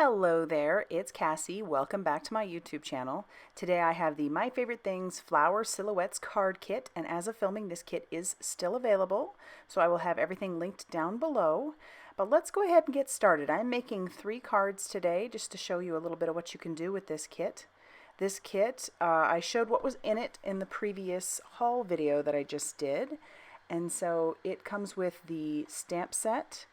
Hello there, it's Cassie. Welcome back to my YouTube channel. Today I have the My Favorite Things Flower Silhouettes card kit, and as of filming, this kit is still available, so I will have everything linked down below. But let's go ahead and get started. I'm making 3 cards today just to show you a little bit of what you can do with this kit. This kit, I showed what was in it in the previous haul video that I just did, and so it comes with the stamp set,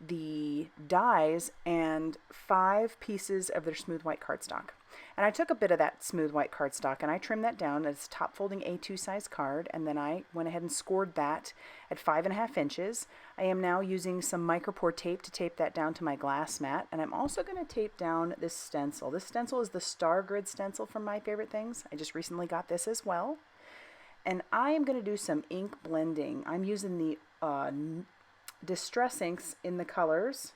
the dies, and 5 pieces of their smooth white cardstock. And I took a bit of that smooth white cardstock and I trimmed that down as top folding A2 size card, and then I went ahead and scored that at 5.5 inches. I am now using some micropore tape to tape that down to my glass mat, and I'm also going to tape down this stencil. This stencil is the Star Grid stencil from My Favorite Things. I just recently got this as well. And I am going to do some ink blending. I'm using the Distress inks in the colors,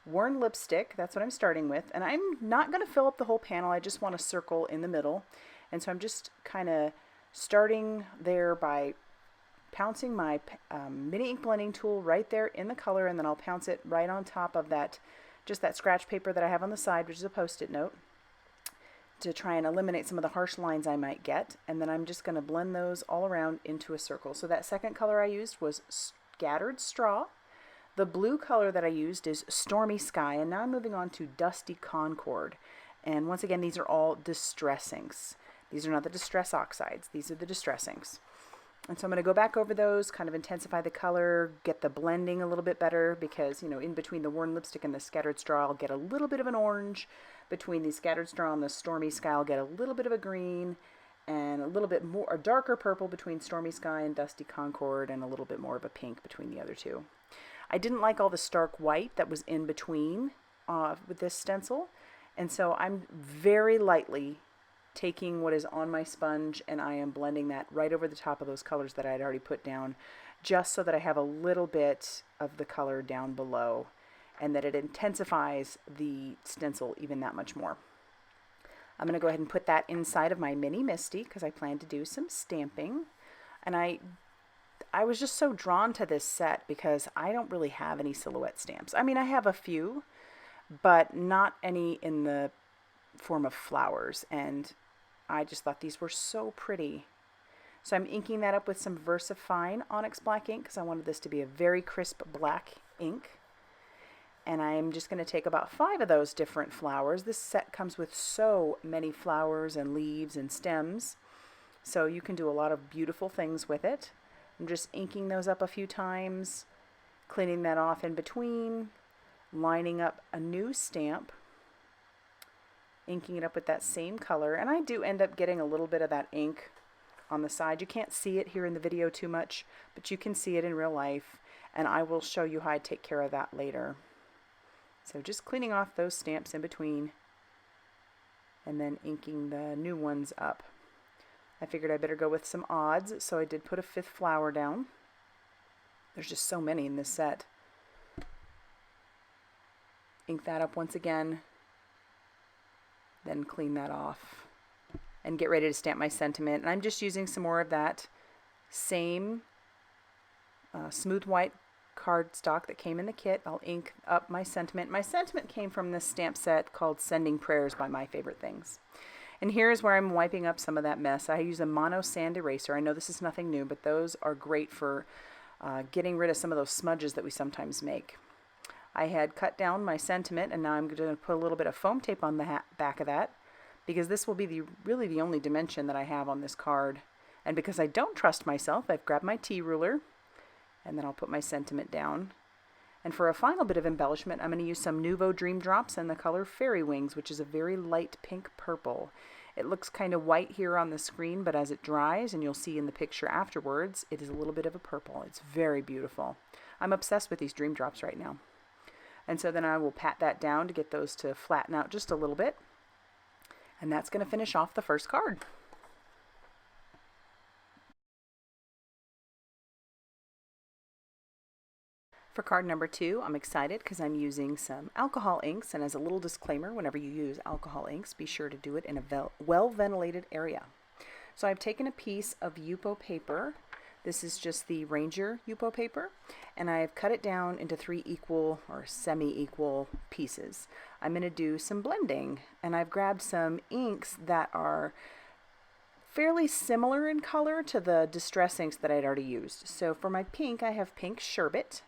worn lipstick, that's what I'm starting with, and I'm not going to fill up the whole panel, I just want a circle in the middle, and so I'm just kind of starting there by pouncing my mini ink blending tool right there in the color, and then I'll pounce it right on top of that, just that scratch paper that I have on the side, which is a post-it note, to try and eliminate some of the harsh lines I might get, and then I'm just going to blend those all around into a circle. So that second color I used was Scattered Straw. The blue color that I used is Stormy Sky, and now I'm moving on to Dusty Concord. And once again, these are all distress inks. These are not the distress oxides, these are the distress inks. And so I'm going to go back over those, kind of intensify the color, get the blending a little bit better, because, you know, in between the worn lipstick and the Scattered Straw, I'll get a little bit of an orange. Between the Scattered Straw and the Stormy Sky, I'll get a little bit of a green, and a little bit more, a darker purple between Stormy Sky and Dusty Concord, and a little bit more of a pink between the other two. I didn't like all the stark white that was in between with this stencil, and so I'm very lightly taking what is on my sponge and I am blending that right over the top of those colors that I had already put down, just so that I have a little bit of the color down below and that it intensifies the stencil even that much more. I'm going to go ahead and put that inside of my mini Misti because I plan to do some stamping, and I was just so drawn to this set because I don't really have any silhouette stamps. I mean, I have a few, but not any in the form of flowers, and I just thought these were so pretty. So I'm inking that up with some VersaFine Onyx black ink because I wanted this to be a very crisp black ink. And I'm just going to take about 5 of those different flowers. This set comes with so many flowers and leaves and stems, so you can do a lot of beautiful things with it. I'm just inking those up a few times, cleaning that off in between, lining up a new stamp, inking it up with that same color, and I do end up getting a little bit of that ink on the side. You can't see it here in the video too much, but you can see it in real life, and I will show you how I take care of that later. So just cleaning off those stamps in between, and then inking the new ones up. I figured I better go with some odds, so I did put a 5th flower down. There's just so many in this set. Ink that up once again, then clean that off, and get ready to stamp my sentiment. And I'm just using some more of that same smooth white cardstock that came in the kit. I'll ink up my sentiment. My sentiment came from this stamp set called Sending Prayers by My Favorite Things. And here's where I'm wiping up some of that mess. I use a mono sand eraser. I know this is nothing new, but those are great for getting rid of some of those smudges that we sometimes make. I had cut down my sentiment, and now I'm going to put a little bit of foam tape on the back of that, because this will be really the only dimension that I have on this card. And because I don't trust myself, I've grabbed my T-ruler, and then I'll put my sentiment down. And for a final bit of embellishment, I'm going to use some Nuvo Dream Drops in the color Fairy Wings, which is a very light pink purple. It looks kind of white here on the screen, but as it dries, and you'll see in the picture afterwards, it is a little bit of a purple. It's very beautiful. I'm obsessed with these Dream Drops right now. And so then I will pat that down to get those to flatten out just a little bit. And that's going to finish off the first card. For card number 2, I'm excited because I'm using some alcohol inks, and as a little disclaimer, whenever you use alcohol inks, be sure to do it in a well-ventilated area. So I've taken a piece of Yupo paper This is just the Ranger Yupo paper, and I've cut it down into 3 equal or semi-equal pieces. I'm going to do some blending, and I've grabbed some inks that are fairly similar in color to the Distress inks that I'd already used. So for my pink, I have pink sherbet,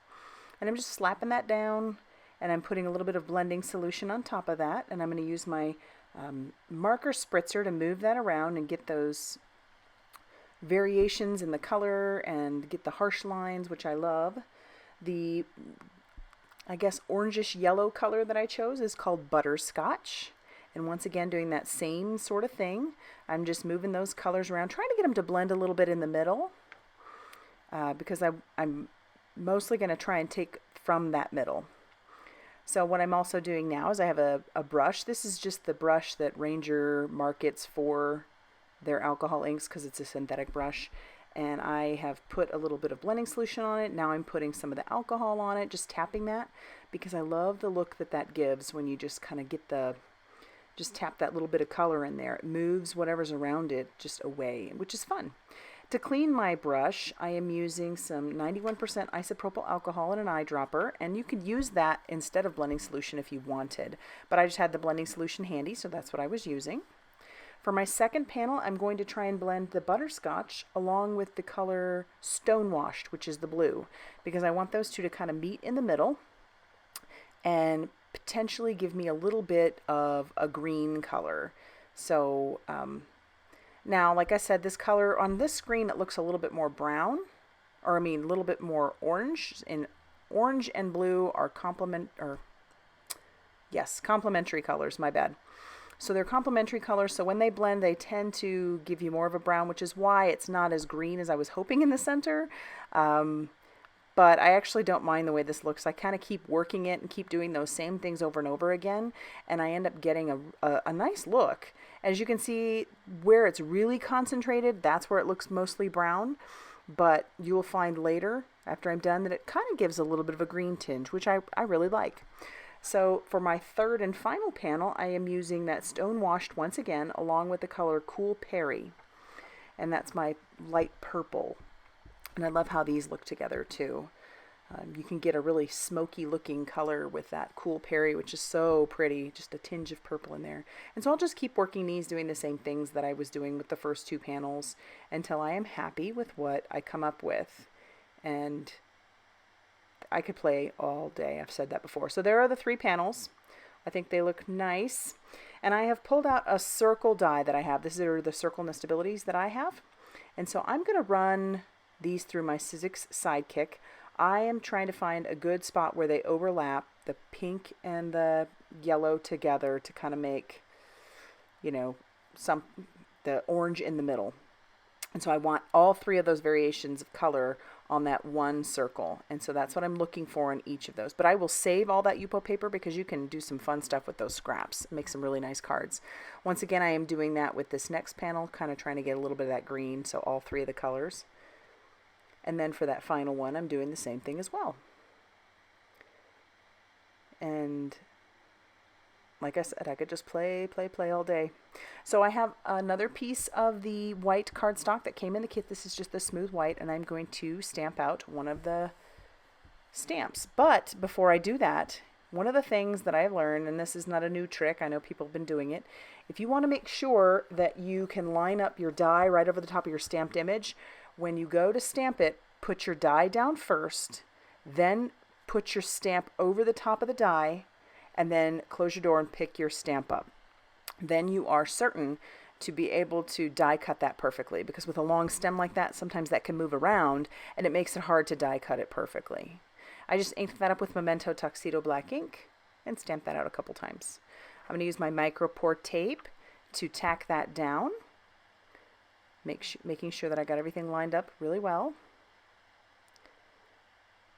and I'm just slapping that down, and I'm putting a little bit of blending solution on top of that, and I'm going to use my marker spritzer to move that around and get those variations in the color and get the harsh lines, which I love. The, I guess, orangish yellow color that I chose is called Butterscotch. And once again, doing that same sort of thing. I'm just moving those colors around, trying to get them to blend a little bit in the middle, because I'm mostly going to try and take from that middle. So what I'm also doing now is I have a brush. This is just the brush that Ranger markets for their alcohol inks because it's a synthetic brush, and I have put a little bit of blending solution on it. Now I'm putting some of the alcohol on it, just tapping that, because I love the look that that gives when you just kind of get the, just tap that little bit of color in there. It moves whatever's around it just away, which is fun. To clean my brush, I am using some 91% isopropyl alcohol in an eyedropper, and you could use that instead of blending solution if you wanted, but I just had the blending solution handy, so that's what I was using. For my second panel, I'm going to try and blend the Butterscotch along with the color Stonewashed, which is the blue, because I want those two to kind of meet in the middle and potentially give me a little bit of a green color. So now, like I said, this color on this screen, it looks a little bit more brown, or I mean a little bit more orange, and orange and blue are complementary colors, my bad. So they're complementary colors, so when they blend, they tend to give you more of a brown, which is why it's not as green as I was hoping in the center. But I actually don't mind the way this looks. I kind of keep working it and keep doing those same things over and over again, and I end up getting a nice look. As you can see, where it's really concentrated, that's where it looks mostly brown, but you will find later, after I'm done, that it kind of gives a little bit of a green tinge, which I really like. So for my third and final panel, I am using that Stonewashed once again, along with the color Cool Perry. And that's my light purple. And I love how these look together too. You can get a really smoky looking color with that Cool Perry, which is so pretty, just a tinge of purple in there. And so I'll just keep working these, doing the same things that I was doing with the first two panels until I am happy with what I come up with. And I could play all day. I've said that before. So there are the 3 panels. I think they look nice. And I have pulled out a circle die that I have. These are the circle nestabilities that I have. And so I'm going to run these through my Sizzix Sidekick. I am trying to find a good spot where they overlap the pink and the yellow together to kind of make, you know, the orange in the middle. And so I want all 3 of those variations of color on that one circle. And so that's what I'm looking for in each of those. But I will save all that Yupo paper because you can do some fun stuff with those scraps. Make some really nice cards. Once again, I am doing that with this next panel, kind of trying to get a little bit of that green, so all 3 of the colors. And then for that final one, I'm doing the same thing as well. And like I said, I could just play all day. So I have another piece of the white cardstock that came in the kit. This is just the smooth white, and I'm going to stamp out one of the stamps. But before I do that, one of the things that I've learned, and this is not a new trick, I know people have been doing it, if you want to make sure that you can line up your die right over the top of your stamped image, when you go to stamp it, put your die down first, then put your stamp over the top of the die, and then close your door and pick your stamp up. Then you are certain to be able to die cut that perfectly, because with a long stem like that, sometimes that can move around and it makes it hard to die cut it perfectly. I just inked that up with Memento Tuxedo black ink and stamped that out a couple times. I'm going to use my micro pour tape to tack that down, making sure that I got everything lined up really well.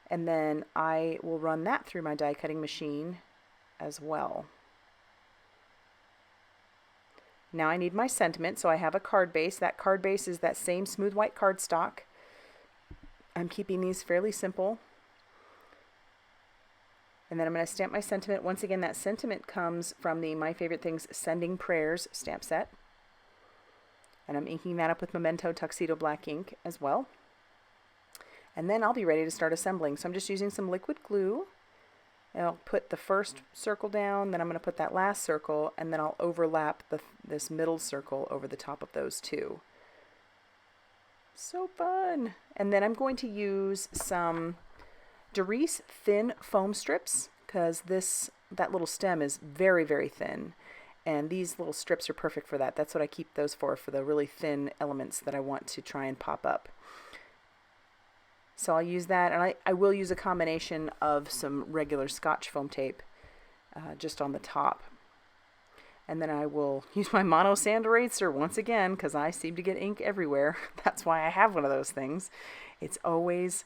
And then I will run that through my die cutting machine as well. Now I need my sentiment, so I have a card base. That card base is that same smooth white cardstock. I'm keeping these fairly simple. And then I'm going to stamp my sentiment. Once again, that sentiment comes from the My Favorite Things Sending Prayers stamp set. And I'm inking that up with Memento Tuxedo black ink as well. And then I'll be ready to start assembling. So I'm just using some liquid glue. And I'll put the first circle down, then I'm going to put that last circle, and then I'll overlap this middle circle over the top of those two. So fun! And then I'm going to use some Derice thin foam strips, because that little stem is very, very thin. And these little strips are perfect for that. That's what I keep those for the really thin elements that I want to try and pop up. So I'll use that, and I will use a combination of some regular Scotch foam tape just on the top. And then I will use my mono sand eraser once again, because I seem to get ink everywhere. That's why I have one of those things. It's always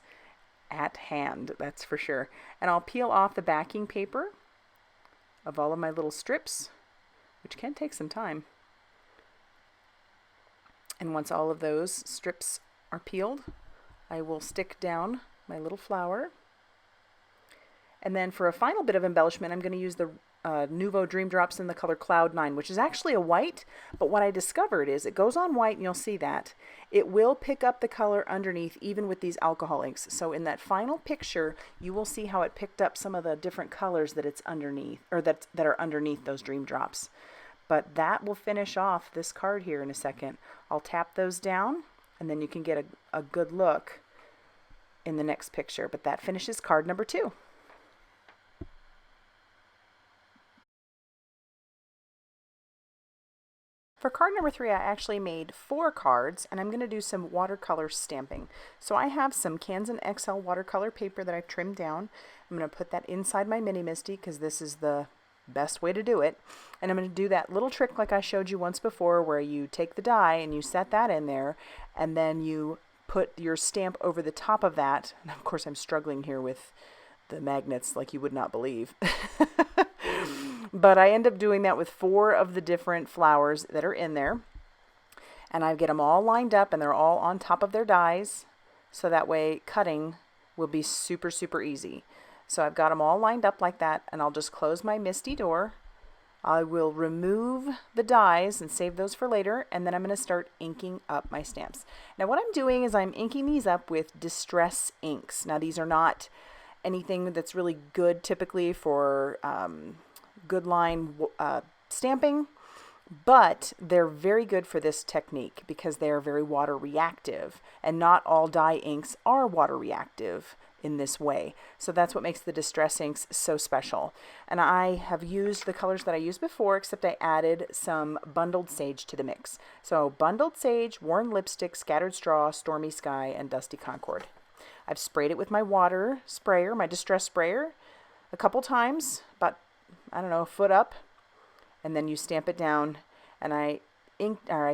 at hand, that's for sure. And I'll peel off the backing paper of all of my little strips, which can take some time. And once all of those strips are peeled, I will stick down my little flower. And then for a final bit of embellishment, I'm going to use the Nuvo Dream Drops in the color Cloud 9, which is actually a white, but what I discovered is it goes on white, and you'll see that. It will pick up the color underneath, even with these alcohol inks. So in that final picture, you will see how it picked up some of the different colors that it's underneath, or that are underneath those Dream Drops. But that will finish off this card here in a second. I'll tap those down, and then you can get a good look in the next picture. But that finishes card number 2. For card number 3, I actually made 4 cards, and I'm going to do some watercolor stamping. So I have some Canson XL watercolor paper that I've trimmed down. I'm going to put that inside my mini Misti, because this is the best way to do it. And I'm going to do that little trick like I showed you once before, where you take the die and you set that in there, and then you put your stamp over the top of that. And of course I'm struggling here with the magnets like you would not believe. But I end up doing that with 4 of the different flowers that are in there. And I get them all lined up, and they're all on top of their dies. So that way cutting will be super, super easy. So I've got them all lined up like that, and I'll just close my Misti door. I will remove the dies and save those for later, and then I'm going to start inking up my stamps. Now what I'm doing is I'm inking these up with Distress inks. Now these are not anything that's really good typically for good line stamping, but they're very good for this technique because they are very water reactive, and not all dye inks are water reactive in this way. So that's what makes the Distress inks so special. And I have used the colors that I used before, except I added some Bundled Sage to the mix. So Bundled Sage, Worn Lipstick, Scattered Straw, Stormy Sky, and Dusty Concord. I've sprayed it with my water sprayer, my Distress sprayer, a couple times, about, I don't know, a foot up, and then you stamp it down. And I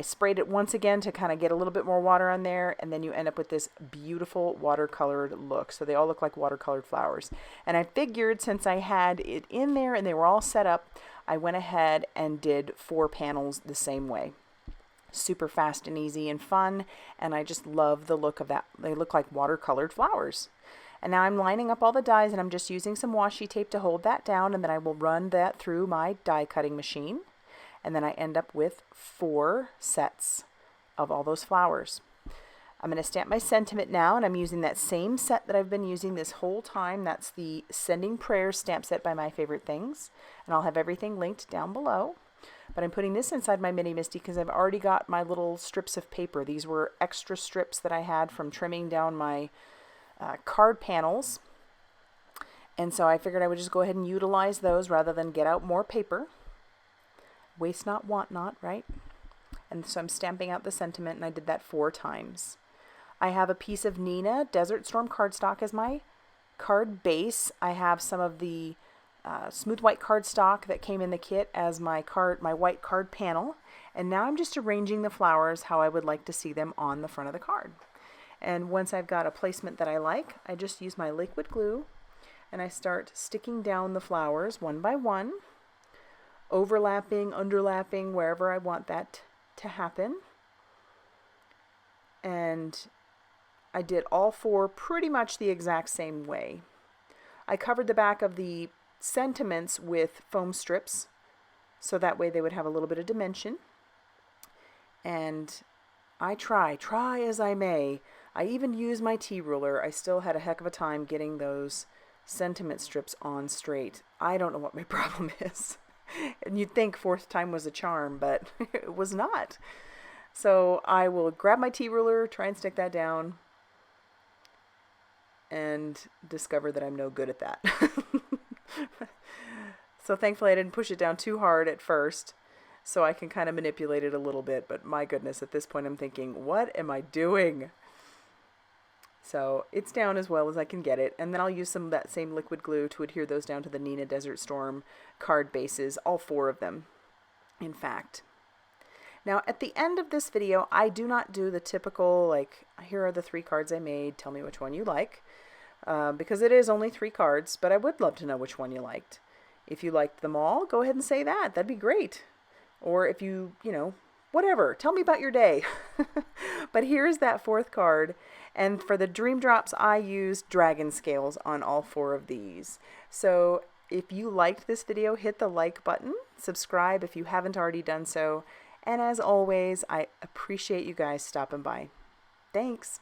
sprayed it once again to kind of get a little bit more water on there, and then you end up with this beautiful watercolored look. So they all look like watercolored flowers. And I figured since I had it in there and they were all set up, I went ahead and did 4 panels the same way. Super fast and easy and fun, and I just love the look of that. They look like watercolored flowers. And now I'm lining up all the dies, and I'm just using some washi tape to hold that down, and then I will run that through my die cutting machine. And then I end up with 4 sets of all those flowers. I'm going to stamp my sentiment now, and I'm using that same set that I've been using this whole time. That's the Sending Prayers stamp set by My Favorite Things. And I'll have everything linked down below. But I'm putting this inside my mini Misti because I've already got my little strips of paper. These were extra strips that I had from trimming down my card panels. And so I figured I would just go ahead and utilize those rather than get out more paper. Waste not, want not, right? And so I'm stamping out the sentiment, and I did that 4 times. I have a piece of Nina Desert Storm cardstock as my card base. I have some of the smooth white cardstock that came in the kit as my white card panel. And now I'm just arranging the flowers how I would like to see them on the front of the card. And once I've got a placement that I like, I just use my liquid glue, and I start sticking down the flowers one by one, overlapping, underlapping, wherever I want that to happen. And I did all 4 pretty much the exact same way. I covered the back of the sentiments with foam strips, so that way they would have a little bit of dimension. And I try as I may, I even used my T-ruler. I still had a heck of a time getting those sentiment strips on straight. I don't know what my problem is. And you'd think fourth time was a charm, but it was not. So I will grab my T-ruler, try and stick that down, and discover that I'm no good at that. So thankfully I didn't push it down too hard at first, so I can kind of manipulate it a little bit, but my goodness, at this point I'm thinking, what am I doing? So it's down as well as I can get it, and then I'll use some of that same liquid glue to adhere those down to the Nina Desert Storm card bases, all 4 of them, in fact. Now, at the end of this video, I do not do the typical, like, here are the 3 cards I made, tell me which one you like, because it is only 3 cards, but I would love to know which one you liked. If you liked them all, go ahead and say that. That'd be great. Or if you know, whatever, tell me about your day. But here's that 4th card, and for the Dream Drops, I used dragon scales on all 4 of these. So if you liked this video, hit the like button, subscribe if you haven't already done so, and as always, I appreciate you guys stopping by. Thanks.